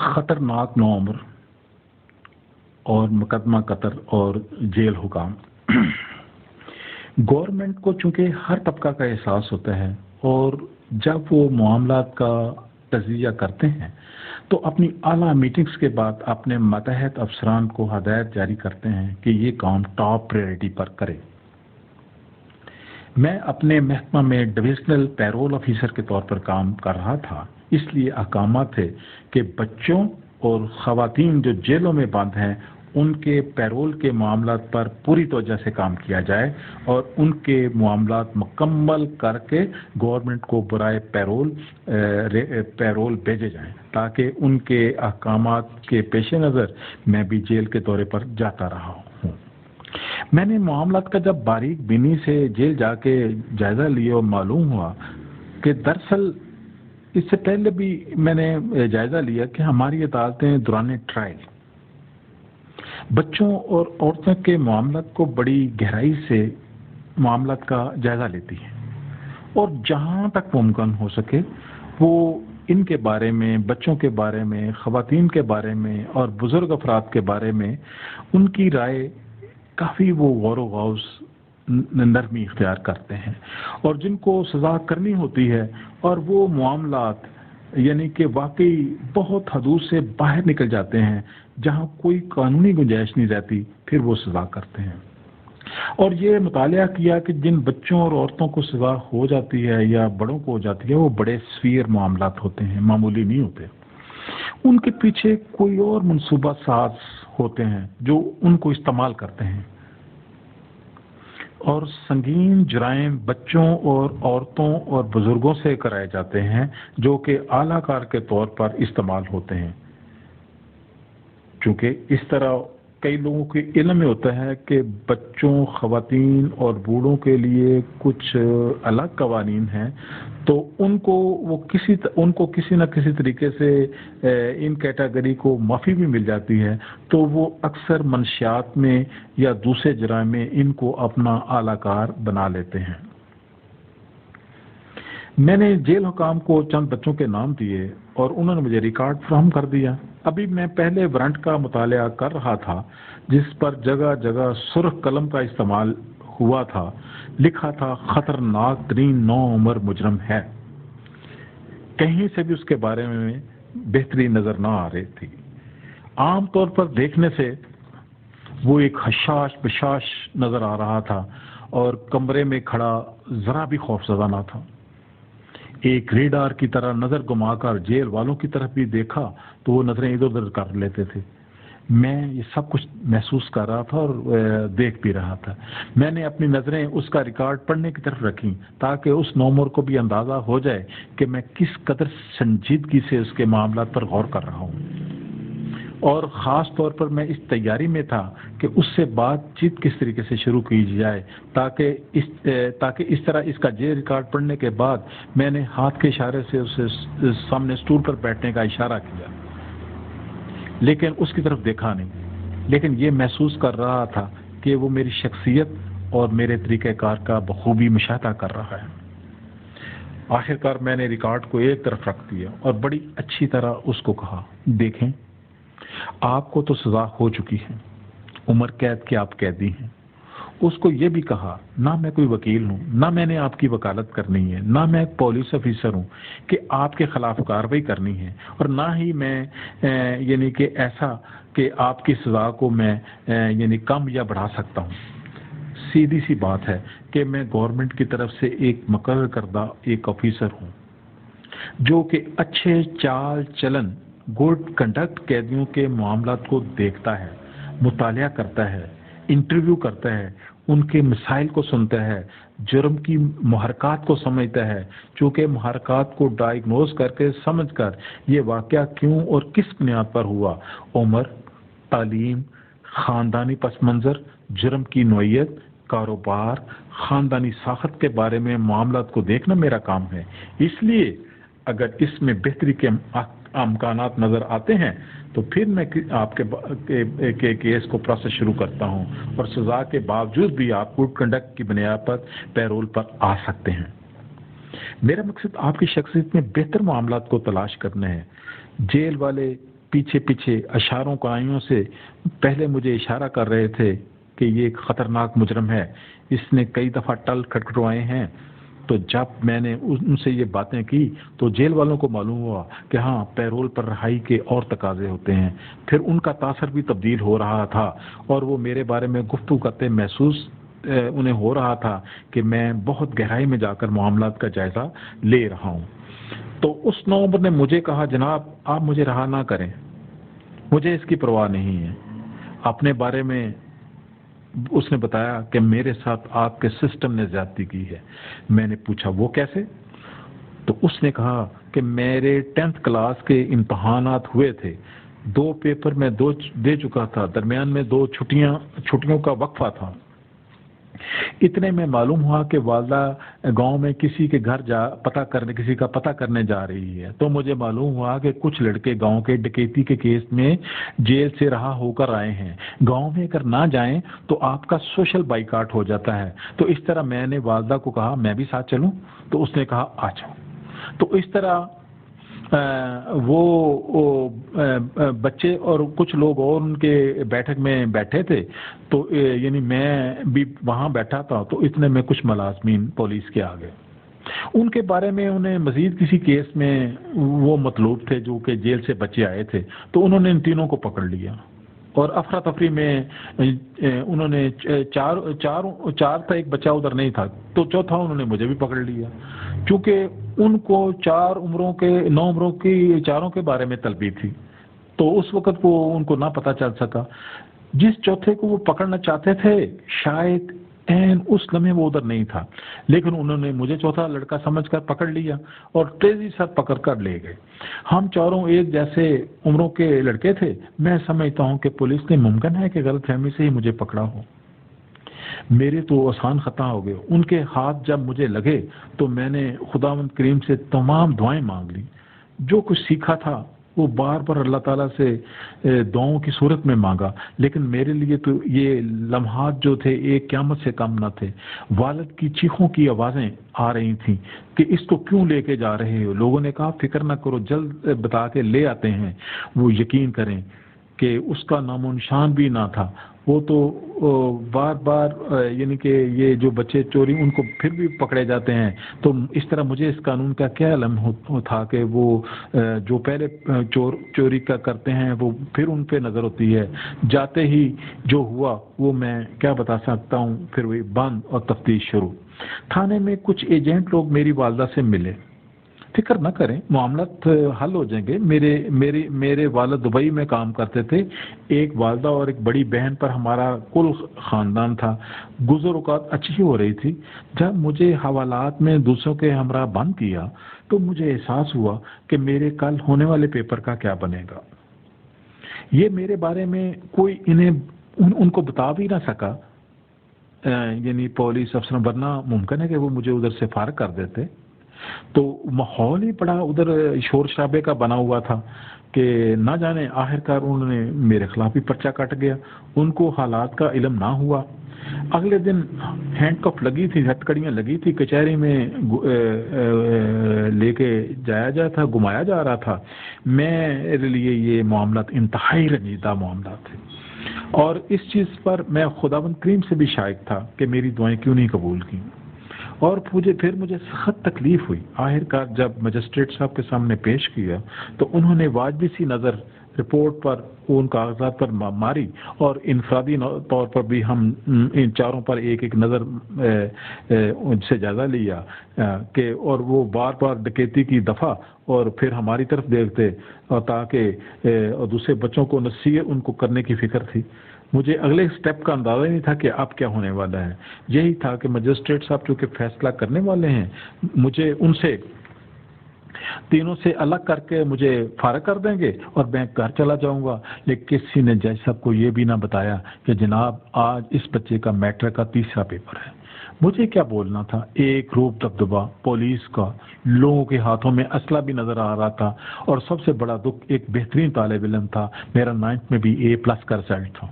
خطرناک نوعمر اور مقدمہ قتل اور جیل حکام۔ گورنمنٹ کو چونکہ ہر طبقہ کا احساس ہوتا ہے اور جب وہ معاملات کا تجزیہ کرتے ہیں تو اپنی اعلیٰ میٹنگز کے بعد اپنے ماتحت افسران کو ہدایت جاری کرتے ہیں کہ یہ کام ٹاپ پریورٹی پر کرے۔ میں اپنے محکمہ میں ڈویژنل پیرول آفیسر کے طور پر کام کر رہا تھا، اس لیے احکامات تھے کہ بچوں اور خواتین جو جیلوں میں بند ہیں ان کے پیرول کے معاملات پر پوری توجہ سے کام کیا جائے اور ان کے معاملات مکمل کر کے گورنمنٹ کو برائے پیرول بھیجے جائیں تاکہ ان کے احکامات کے پیش نظر میں بھی جیل کے دورے پر جاتا رہا ہوں۔ میں نے معاملات کا جب باریک بینی سے جیل جا کے جائزہ لیا اور معلوم ہوا کہ دراصل اس سے پہلے بھی میں نے جائزہ لیا کہ ہماری عدالتیں دوران ٹرائل بچوں اور عورتوں کے معاملات کو بڑی گہرائی سے معاملات کا جائزہ لیتی ہیں اور جہاں تک ممکن ہو سکے وہ ان کے بارے میں، بچوں کے بارے میں، خواتین کے بارے میں اور بزرگ افراد کے بارے میں ان کی رائے کافی وہ غور و غوض نرمی اختیار کرتے ہیں اور جن کو سزا کرنی ہوتی ہے اور وہ معاملات یعنی کہ واقعی بہت حدود سے باہر نکل جاتے ہیں جہاں کوئی قانونی گنجائش نہیں رہتی، پھر وہ سزا کرتے ہیں۔ اور یہ مطالعہ کیا کہ جن بچوں اور عورتوں کو سزا ہو جاتی ہے یا بڑوں کو ہو جاتی ہے وہ بڑے سویر معاملات ہوتے ہیں، معمولی نہیں ہوتے۔ ان کے پیچھے کوئی اور منصوبہ ساز ہوتے ہیں جو ان کو استعمال کرتے ہیں اور سنگین جرائم بچوں اور عورتوں اور بزرگوں سے کرائے جاتے ہیں جو کہ اعلیٰ کار کے طور پر استعمال ہوتے ہیں۔ چونکہ اس طرح کئی لوگوں کے علم میں ہوتا ہے کہ بچوں، خواتین اور بوڑھوں کے لیے کچھ الگ قوانین ہیں تو ان کو کسی نہ کسی طریقے سے ان کیٹیگری کو معافی بھی مل جاتی ہے تو وہ اکثر منشیات میں یا دوسرے جرائم میں ان کو اپنا اعلیٰ کار بنا لیتے ہیں۔ میں نے جیل حکام کو چند بچوں کے نام دیے اور انہوں نے مجھے ریکارڈ فراہم کر دیا۔ ابھی میں پہلے وارنٹ کا مطالعہ کر رہا تھا جس پر جگہ جگہ سرخ قلم کا استعمال ہوا تھا، لکھا تھا خطرناک ترین نوعمر مجرم ہے۔ کہیں سے بھی اس کے بارے میں بہتری نظر نہ آ رہی تھی۔ عام طور پر دیکھنے سے وہ ایک حشاش بشاش نظر آ رہا تھا اور کمرے میں کھڑا ذرا بھی خوفزدہ نہ تھا۔ ایک ریڈار کی طرح نظر گما کر جیل والوں کی طرف بھی دیکھا تو وہ نظریں ادھر ادھر کر لیتے تھے۔ میں یہ سب کچھ محسوس کر رہا تھا اور دیکھ بھی رہا تھا۔ میں نے اپنی نظریں اس کا ریکارڈ پڑھنے کی طرف رکھیں تاکہ اس نوعمر کو بھی اندازہ ہو جائے کہ میں کس قدر سنجیدگی سے اس کے معاملات پر غور کر رہا ہوں، اور خاص طور پر میں اس تیاری میں تھا کہ اس سے بات چیت کس طریقے سے شروع کی جائے تاکہ اس طرح اس کا جیل ریکارڈ پڑھنے کے بعد میں نے ہاتھ کے اشارے سے اسے سامنے سٹول پر بیٹھنے کا اشارہ کیا لیکن اس کی طرف دیکھا نہیں، لیکن یہ محسوس کر رہا تھا کہ وہ میری شخصیت اور میرے طریقہ کار کا بخوبی مشاہدہ کر رہا ہے۔ آخرکار میں نے ریکارڈ کو ایک طرف رکھ دیا اور بڑی اچھی طرح اس کو کہا، دیکھیں آپ کو تو سزا ہو چکی ہے، عمر قید کے آپ قیدی ہیں۔ اس کو یہ بھی کہا، نہ میں کوئی وکیل ہوں، نہ میں نے آپ کی وکالت کرنی ہے، نہ میں ایک پولیس افیسر ہوں کہ آپ کے خلاف کارروائی کرنی ہے، اور نہ ہی میں یعنی کہ ایسا کہ آپ کی سزا کو میں یعنی کم یا بڑھا سکتا ہوں۔ سیدھی سی بات ہے کہ میں گورنمنٹ کی طرف سے ایک مقرر کردہ ایک آفیسر ہوں جو کہ اچھے چال چلن، گڈ کنڈکٹ قیدیوں کے معاملات کو دیکھتا ہے، مطالعہ کرتا ہے، انٹرویو کرتا ہے، ان کے مسائل کو سنتا ہے، جرم کی محرکات کو سمجھتا ہے، چونکہ محرکات کو ڈائیگنوز کر کے سمجھ کر یہ واقعہ کیوں اور کس بنیاد پر ہوا، عمر، تعلیم، خاندانی پس منظر، جرم کی نوعیت، کاروبار، خاندانی ساخت کے بارے میں معاملات کو دیکھنا میرا کام ہے۔ اس لیے اگر اس میں بہتری کے امکانات نظر آتے ہیں تو پھر میں آپ کے کیس کو پروسیس شروع کرتا ہوں اور سزا کے باوجود بھی آپ گڈ کنڈکٹ کی بنیاد پر پیرول پر آ سکتے ہیں۔ میرا مقصد آپ کی شخصیت میں بہتر معاملات کو تلاش کرنا ہے۔ جیل والے پیچھے پیچھے اشاروں کائیوں سے پہلے مجھے اشارہ کر رہے تھے کہ یہ ایک خطرناک مجرم ہے، اس نے کئی دفعہ ٹل کھٹکھٹوائے ہیں۔ تو جب میں نے ان سے یہ باتیں کی تو جیل والوں کو معلوم ہوا کہ ہاں پیرول پر رہائی کے اور تقاضے ہوتے ہیں۔ پھر ان کا تاثر بھی تبدیل ہو رہا تھا اور وہ میرے بارے میں گفتگو کرتے محسوس انہیں ہو رہا تھا کہ میں بہت گہرائی میں جا کر معاملات کا جائزہ لے رہا ہوں۔ تو اس نومبر نے مجھے کہا جناب آپ مجھے رہا نہ کریں، مجھے اس کی پرواہ نہیں ہے۔ اپنے بارے میں اس نے بتایا کہ میرے ساتھ آپ کے سسٹم نے زیادتی کی ہے۔ میں نے پوچھا وہ کیسے؟ تو اس نے کہا کہ میرے 10th کلاس کے امتحانات ہوئے تھے، 2 پیپر میں دے چکا تھا، درمیان میں 2 چھٹیوں کا وقفہ تھا۔ اتنے میں معلوم ہوا کہ والدہ گاؤں میں کسی کے گھر کسی کا پتہ کرنے جا رہی ہے، تو مجھے معلوم ہوا کہ کچھ لڑکے گاؤں کے ڈکیتی کے کیس میں جیل سے رہا ہو کر آئے ہیں۔ گاؤں میں اگر نہ جائیں تو آپ کا سوشل بائیکاٹ ہو جاتا ہے۔ تو اس طرح میں نے والدہ کو کہا میں بھی ساتھ چلوں؟ تو اس نے کہا آ جاؤ۔ تو اس طرح وہ بچے اور کچھ لوگ اور ان کے بیٹھک میں بیٹھے تھے، تو یعنی میں بھی وہاں بیٹھا تھا، تو اتنے میں کچھ ملازمین پولیس کے آ گئے۔ ان کے بارے میں انہیں مزید کسی کیس میں وہ مطلوب تھے جو کہ جیل سے بچے آئے تھے، تو انہوں نے ان تینوں کو پکڑ لیا اور افراتفری میں انہوں نے چار تھا، ایک بچہ ادھر نہیں تھا، تو چوتھا انہوں نے مجھے بھی پکڑ لیا، کیونکہ ان کو 9 عمروں کی چاروں کے بارے میں طلبی تھی، تو اس وقت وہ ان کو نہ پتہ چل سکا۔ جس چوتھے کو وہ پکڑنا چاہتے تھے شاید اس لمحے وہ ادھر نہیں تھا، لیکن انہوں نے مجھے چوتھا لڑکا سمجھ کر پکڑ لیا اور تیزی سے پکڑ کر لے گئے۔ ہم چاروں ایک جیسے عمروں کے لڑکے تھے۔ میں سمجھتا ہوں کہ پولیس نے ممکن ہے کہ غلط فہمی سے ہی مجھے پکڑا ہو۔ میرے تو آسان خطا ہو گئے۔ ان کے ہاتھ جب مجھے لگے تو میں نے خداوند کریم سے تمام دعائیں مانگ لی۔ جو کچھ سیکھا تھا وہ بار بار اللہ تعالیٰ سے دعاؤں کی صورت میں مانگا، لیکن میرے لیے تو یہ لمحات جو تھے ایک قیامت سے کم نہ تھے۔ والد کی چیخوں کی آوازیں آ رہی تھیں کہ اس کو کیوں لے کے جا رہے ہو؟ لوگوں نے کہا فکر نہ کرو، جلد بتا کے لے آتے ہیں۔ وہ یقین کریں کہ اس کا نام و نشان بھی نہ تھا۔ وہ تو بار بار یعنی کہ یہ جو بچے چوری ان کو پھر بھی پکڑے جاتے ہیں، تو اس طرح مجھے اس قانون کا کیا علم تھا کہ وہ جو پہلے چوری کا کرتے ہیں وہ پھر ان پہ نظر ہوتی ہے۔ جاتے ہی جو ہوا وہ میں کیا بتا سکتا ہوں، پھر وہی بند اور تفتیش شروع۔ تھانے میں کچھ ایجنٹ لوگ میری والدہ سے ملے۔ فکر نہ کریں، معاملات حل ہو جائیں گے۔ میرے والد دبئی میں کام کرتے تھے، ایک والدہ اور ایک بڑی بہن پر ہمارا کل خاندان تھا۔ گزر اوقات اچھی ہو رہی تھی۔ جب مجھے حوالات میں دوسروں کے ہمراہ بند کیا تو مجھے احساس ہوا کہ میرے کل ہونے والے پیپر کا کیا بنے گا۔ یہ میرے بارے میں کوئی ان کو بتا بھی نہ سکا، یعنی پولیس افسر، ورنہ ممکن ہے کہ وہ مجھے ادھر سے فارغ کر دیتے۔ تو ماحول ہی بڑا ادھر شور شرابے کا بنا ہوا تھا کہ نہ جانے آخرکار انہوں نے میرے خلاف ہی پرچہ کٹ گیا۔ ان کو حالات کا علم نہ ہوا۔ اگلے دن ہینڈ کف لگی تھی، ہتھکڑیاں لگی تھی، کچہری میں لے کے گھمایا جا رہا تھا۔ میرے لیے یہ معاملات انتہائی رنجیدہ معاملات تھے، اور اس چیز پر میں خداوند کریم سے بھی شائق تھا کہ میری دعائیں کیوں نہیں قبول کی، اور پھر مجھے سخت تکلیف ہوئی۔ آخرکار جب مجسٹریٹ صاحب کے سامنے پیش کیا تو انہوں نے واجبی سی نظر رپورٹ پر ان کاغذات پر ماری، اور انفرادی طور پر بھی ہم ان چاروں پر ایک ایک نظر ان سے جائزہ لیا کہ اور وہ بار بار ڈکیتی کی دفعہ اور پھر ہماری طرف دیکھتے، اور تاکہ دوسرے بچوں کو نصیحت ان کو کرنے کی فکر تھی۔ مجھے اگلے سٹیپ کا اندازہ نہیں تھا کہ اب کیا ہونے والا ہے۔ یہی تھا کہ مجسٹریٹ صاحب چونکہ فیصلہ کرنے والے ہیں، مجھے ان سے تینوں سے الگ کر کے مجھے فارغ کر دیں گے اور میں گھر چلا جاؤں گا۔ لیکن کسی نے جج صاحب کو یہ بھی نہ بتایا کہ جناب آج اس بچے کا میٹرک کا 3را پیپر ہے۔ مجھے کیا بولنا تھا؟ ایک روب دبدبا پولیس کا، لوگوں کے ہاتھوں میں اسلحہ بھی نظر آ رہا تھا، اور سب سے بڑا دکھ ایک بہترین طالب علم تھا، میرا 9th میں بھی A+ کا رزلٹ تھا۔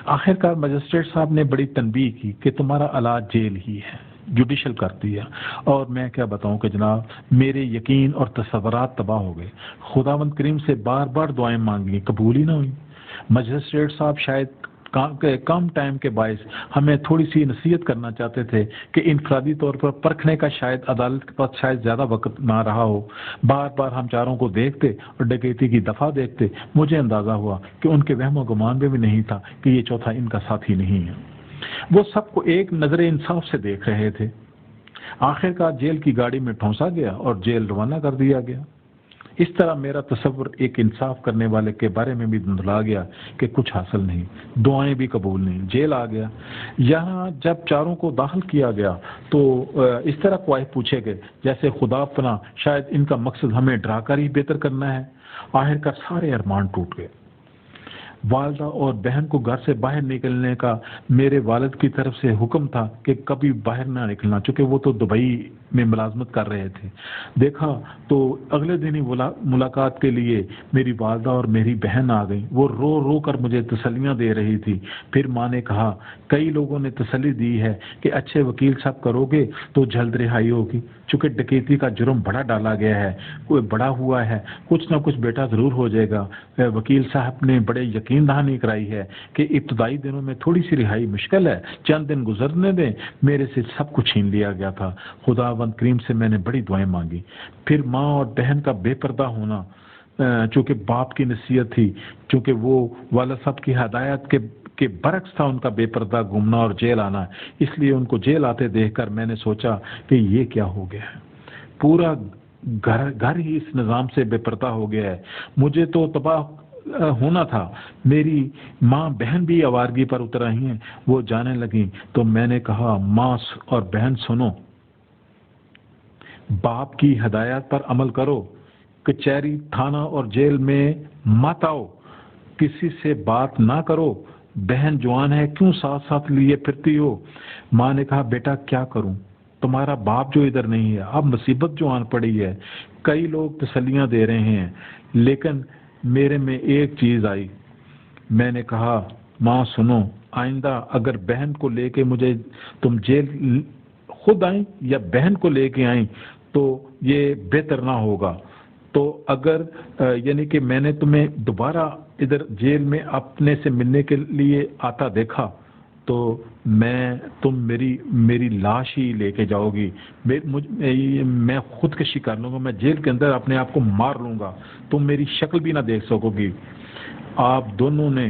آخرکار مجسٹریٹ صاحب نے بڑی تنبیہ کی کہ تمہارا علاج جیل ہی ہے۔ جوڈیشل کر دیا، اور میں کیا بتاؤں کہ جناب میرے یقین اور تصورات تباہ ہو گئے۔ خداوند کریم سے بار بار دعائیں مانگی، قبول ہی نہ ہوئی۔ مجسٹریٹ صاحب شاید کم ٹائم کے باعث ہمیں تھوڑی سی نصیحت کرنا چاہتے تھے کہ انفرادی طور پر پرکھنے کا شاید عدالت کے پاس شاید زیادہ وقت نہ رہا ہو۔ بار بار ہم چاروں کو دیکھتے اور ڈکیتی کی دفعہ دیکھتے، مجھے اندازہ ہوا کہ ان کے وہم و گمان میں بھی نہیں تھا کہ یہ چوتھا ان کا ساتھی نہیں ہے۔ وہ سب کو ایک نظر انصاف سے دیکھ رہے تھے۔ آخر کار جیل کی گاڑی میں ٹھونسا گیا اور جیل روانہ کر دیا گیا۔ اس طرح میرا تصور ایک انصاف کرنے والے کے بارے میں بھی دھندلا گیا کہ کچھ حاصل نہیں، دعائیں بھی قبول نہیں، جیل آ گیا۔ یہاں جب چاروں کو داخل کیا گیا تو اس طرح کوئی پوچھے گئے جیسے خدا پناہ شاید ان کا مقصد ہمیں ڈرا کر ہی بہتر کرنا ہے۔ آخر کار سارے ارمان ٹوٹ گئے۔ والدہ اور بہن کو گھر سے باہر نکلنے کا میرے والد کی طرف سے حکم تھا کہ کبھی باہر نہ نکلنا، چونکہ وہ تو دبئی میں ملازمت کر رہے تھے۔ دیکھا تو اگلے دن ہی ملاقات کے لیے میری والدہ اور میری بہن آ گئی۔ وہ رو رو کر مجھے تسلیاں دے رہی تھی۔ پھر ماں نے کہا کئی لوگوں نے تسلی دی ہے کہ اچھے وکیل صاحب کرو گے تو جلد رہائی ہوگی، چونکہ ڈکیتی کا جرم بڑا ڈالا گیا ہے، کوئی بڑا ہوا ہے، کچھ نہ کچھ بیٹا ضرور ہو جائے گا۔ وکیل صاحب نے بڑے یقین دہانی کرائی ہے کہ ابتدائی دنوں میں تھوڑی سی رہائی مشکل ہے، چند دن گزرنے دیں۔ میرے سے سب کچھ چھین لیا گیا تھا۔ خداوند کریم سے میں نے بڑی دعائیں مانگی۔ پھر ماں اور بہن کا بے پردہ ہونا، چونکہ باپ کی نصیحت تھی، چونکہ وہ والد صاحب کی ہدایت کے برعکس تھا ان کا بے پردہ گھومنا اور جیل آنا، اس لیے ان کو جیل آتے دیکھ کر میں نے سوچا کہ یہ کیا ہو گیا ہے، پورا گھر ہی اس نظام سے بے پردہ ہو گیا ہے۔ مجھے تو تباہ ہونا تھا، میری ماں بہن بھی آوارگی پر اتر آئی ہیں۔ وہ جانے لگیں تو میں نے کہا ماں اور بہن سنو، باپ کی ہدایات پر عمل کرو، کچہری تھانہ اور جیل میں مت آؤ، کسی سے بات نہ کرو، بہن جوان ہے کیوں ساتھ ساتھ لیے پھرتی ہو۔ ماں نے کہا بیٹا کیا کروں، تمہارا باپ جو ادھر نہیں ہے، اب مصیبت جو آن پڑی ہے، کئی لوگ تسلیاں دے رہے ہیں، لیکن میرے میں ایک چیز آئی۔ میں نے کہا ماں سنو، آئندہ اگر بہن کو لے کے مجھے تم جیل خود آئیں یا بہن کو لے کے آئیں تو یہ بہتر نہ ہوگا۔ تو اگر یعنی کہ میں نے تمہیں دوبارہ ادھر جیل میں اپنے سے ملنے کے لیے آتا دیکھا تو تم میری لاش ہی لے کے جاؤ گی، میں خودکشی کر لوں گا، میں جیل کے اندر اپنے آپ کو مار لوں گا، تم میری شکل بھی نہ دیکھ سکو گی۔ آپ دونوں نے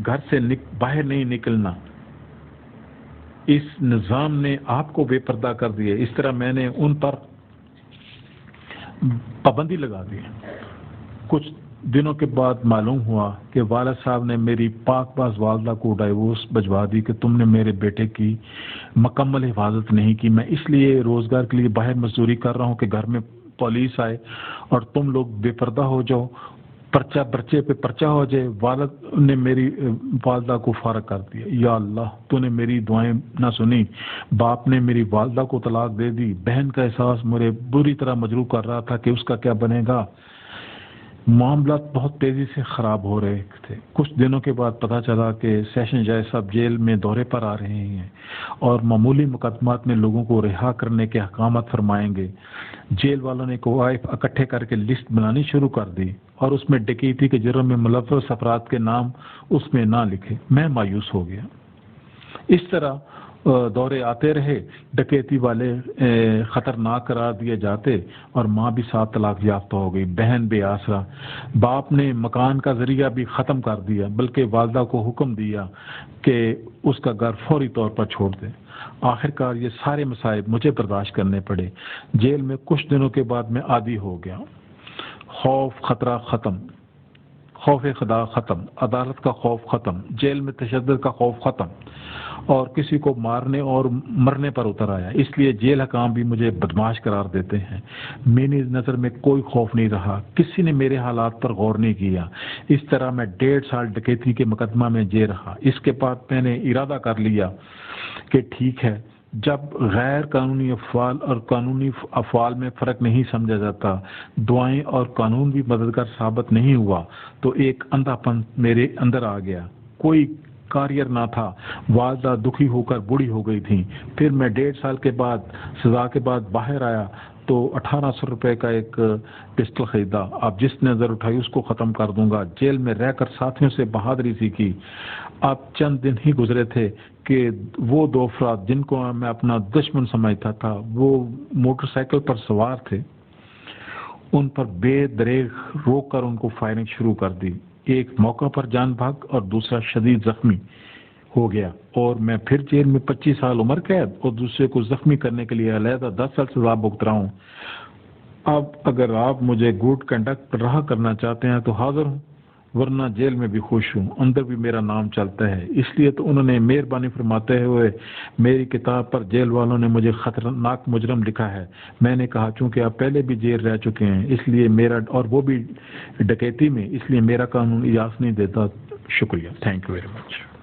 گھر سے باہر نہیں نکلنا، اس نظام نے آپ کو بے پردہ کر دیا۔ اس طرح میں نے ان پر پابندی لگا دی۔ کچھ دنوں کے بعد معلوم ہوا کہ والد صاحب نے میری پاک باز والدہ کو ڈائیورس بھجوا دی کہ تم نے میرے بیٹے کی مکمل حفاظت نہیں کی، میں اس لیے روزگار کے لیے باہر مزدوری کر رہا ہوں کہ گھر میں پولیس آئے اور تم لوگ بے پردہ ہو جاؤ، پرچے پہ پرچہ ہو جائے۔ والد نے میری والدہ کو فارغ کر دیا۔ یا اللہ تو نے میری دعائیں نہ سنی، باپ نے میری والدہ کو طلاق دے دی، بہن کا احساس مجھے بری طرح مجروح کر رہا تھا کہ اس کا کیا بنے گا۔ معاملات بہت تیزی سے خراب ہو رہے تھے۔ کچھ دنوں کے بعد پتہ چلا کہ سیشن جج صاحب جیل میں دورے پر آ رہے ہیں اور معمولی مقدمات میں لوگوں کو رہا کرنے کے احکامات فرمائیں گے۔ جیل والوں نے کوائف اکٹھے کر کے لسٹ بنانی شروع کر دی اور اس میں ڈکیتی کے جرم میں ملوث افراد کے نام اس میں نہ لکھے۔ میں مایوس ہو گیا۔ اس طرح دورے آتے رہے، ڈکیتی والے خطرناک قرار دیے جاتے اور ماں بھی 7 طلاق یافتہ ہو گئی، بہن بے آسرا۔ باپ نے مکان کا ذریعہ بھی ختم کر دیا، بلکہ والدہ کو حکم دیا کہ اس کا گھر فوری طور پر چھوڑ دے۔ آخرکار یہ سارے مصائب مجھے برداشت کرنے پڑے۔ جیل میں کچھ دنوں کے بعد میں عادی ہو گیا۔ خوف خطرہ ختم، خوف خدا ختم، عدالت کا خوف ختم، جیل میں تشدد کا خوف ختم اور کسی کو مارنے اور مرنے پر اتر آیا۔ اس لیے جیل حکام بھی مجھے بدماش قرار دیتے ہیں۔ میری نظر میں کوئی خوف نہیں رہا، کسی نے میرے حالات پر غور نہیں کیا۔ اس طرح میں 1.5 سال ڈکیتی کے مقدمہ میں جیل رہا۔ اس کے بعد میں نے ارادہ کر لیا کہ ٹھیک ہے، جب غیر قانونی افعال اور قانونی افعال میں فرق نہیں سمجھا جاتا، دعائیں اور قانون بھی مددگار ثابت نہیں ہوا، تو ایک اندھا پن میرے اندر آ گیا۔ کوئی کاریئر نہ تھا، والدہ دکھی ہو کر بوڑھی ہو گئی تھیں۔ پھر میں 1.5 سال کے بعد سزا کے بعد باہر آیا تو 1800 روپے کا ایک پسٹل خریدا۔ اب جس نے نظر اٹھائی اس کو ختم کر دوں گا۔ جیل میں رہ کر ساتھیوں سے بہادری سیکھی۔ اب چند دن ہی گزرے تھے کہ وہ 2 افراد جن کو میں اپنا دشمن سمجھتا تھا وہ موٹر سائیکل پر سوار تھے، ان پر بے دریغ روک کر ان کو فائرنگ شروع کر دی۔ ایک موقع پر جان بھاگ اور دوسرا شدید زخمی ہو گیا، اور میں پھر جیل میں 25 سال عمر قید اور دوسرے کو زخمی کرنے کے لیے علیحدہ 10 سال سزا بھگت رہا ہوں۔ اب اگر آپ مجھے گڈ کنڈکٹ پر رہا کرنا چاہتے ہیں تو حاضر ہوں، ورنہ جیل میں بھی خوش ہوں، اندر بھی میرا نام چلتا ہے۔ اس لیے تو انہوں نے مہربانی فرماتے ہوئے میری کتاب پر جیل والوں نے مجھے خطرناک مجرم لکھا ہے۔ میں نے کہا چونکہ آپ پہلے بھی جیل رہ چکے ہیں اس لیے میرا، اور وہ بھی ڈکیتی میں، اس لیے میرا قانون اجازت نہیں دیتا۔ شکریہ، تھینک یو ویری مچ۔